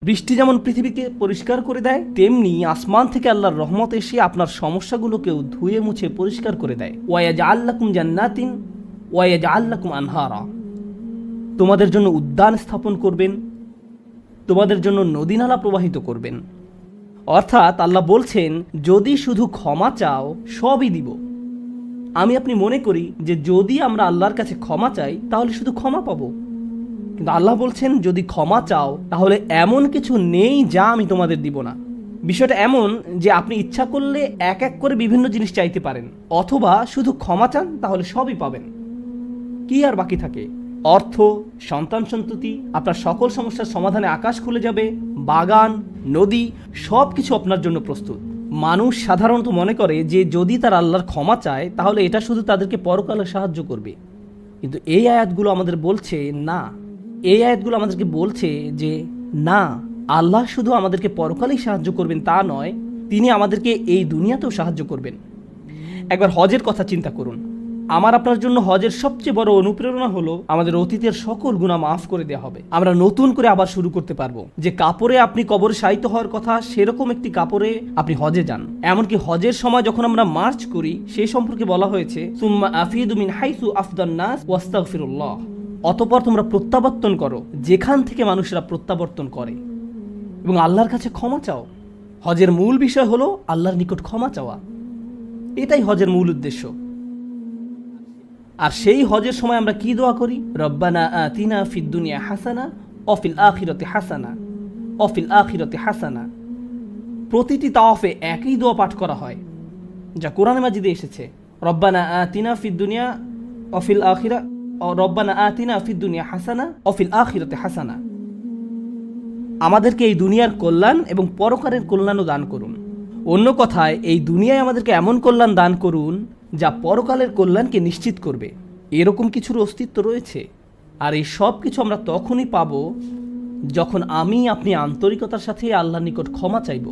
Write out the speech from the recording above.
বৃষ্টি যেমন পৃথিবীকে পরিষ্কার করে দেয়, তেমনি আসমান থেকে আল্লাহর রহমত এসে আপনার সমস্যাগুলোকেও ধুয়ে মুছে পরিষ্কার করে দেয়। ওয়ায়াজআল লাকুম জান্নাতিন ওয়ায়াজআল লাকুম আনহারা, তোমাদের জন্য উদ্যান স্থাপন করবেন, তোমাদের জন্য নদী নালা প্রবাহিত করবেন। অর্থাৎ আল্লাহ বলছেন, যদি শুধু ক্ষমা চাও সবই দিব। আমি আপনি মনে করি যে যদি আমরা আল্লাহর কাছে ক্ষমা চাই তাহলে শুধু ক্ষমা পাবো, কিন্তু আল্লাহ বলছেন যদি ক্ষমা চাও তাহলে এমন কিছু নেই যা আমি তোমাদের দিব না। বিষয়টা এমন যে আপনি ইচ্ছা করলে এক এক করে বিভিন্ন জিনিস চাইতে পারেন, অথবা শুধু ক্ষমা চান তাহলে সবই পাবেন। কি আর বাকি থাকে? অর্থ, সন্তান সন্ততি, আপনার সকল সমস্যার সমাধানে আকাশ খুলে যাবে, বাগান, নদী, সব কিছু আপনার জন্য প্রস্তুত। মানুষ সাধারণত মনে করে যে যদি তার আল্লাহর ক্ষমা চায় তাহলে এটা শুধু তাদেরকে পরকালে সাহায্য করবে, কিন্তু এই আয়াতগুলো আমাদের বলছে না। এই আয়াতগুলো আমাদেরকে বলছে যে না, আল্লাহ শুধু আমাদেরকে পরকালেই সাহায্য করবেন তা নয়, তিনি আমাদেরকে এই দুনিয়াতেও সাহায্য করবেন। একবার হজের কথা চিন্তা করুন। আমার আপনার জন্য হজের সবচেয়ে বড় অনুপ্রেরণা হলো আমাদের অতীতের সকল গুনাহ মাফ করে দেওয়া হবে, আমরা নতুন করে আবার শুরু করতে পারবো। যে কাপড়ে আপনি কবরে শায়িত হওয়ার কথা, সেরকম একটি কাপড়ে আপনি হজে যান। এমনকি হজের সময় যখন আমরা মার্চ করি সেই সম্পর্কে বলা হয়েছে, সুম্মা আফিদু মিন হাইসু আফদান নাস ওয়াস্তাগফিরুল্লাহ, অতঃপর তোমরা প্রত্যাবর্তন করো যেখান থেকে মানুষরা প্রত্যাবর্তন করে, এবং আল্লাহর কাছে ক্ষমা চাও। হজের মূল বিষয় হলো আল্লাহর নিকট ক্ষমা চাওয়া, এটাই হজের মূল উদ্দেশ্য। আর সেই হজের সময় আমরা কি দোয়া করি? রব্বানা আতিনা ফিদ দুনিয়া হাসানা অফিল আখিরাতি হাসানা অফিল আখিরাতি হাসানা। প্রতিটি তাওয়াফে একই দোয়া পাঠ করা হয়, যা কোরআনে মাজিদে এসেছে। রব্বানা আতিনা ফিদ দুনিয়া অফিল আখিরা রব্বানা আতিনা ফিদ দুনিয়া হাসানা অফিল আখিরাতি হাসানা। আমাদেরকে এই দুনিয়ার কল্যাণ এবং পরকালের কল্যাণও দান করুন। অন্য কথায়, এই দুনিয়ায় আমাদেরকে এমন কল্যাণ দান করুন যা পরকালের কল্যাণকে নিশ্চিত করবে। এরকম কিছুর অস্তিত্ব রয়েছে, আর এই সব কিছু আমরা তখনই পাবো যখন আপনি আন্তরিকতার সাথে আল্লাহর নিকট ক্ষমা চাইব।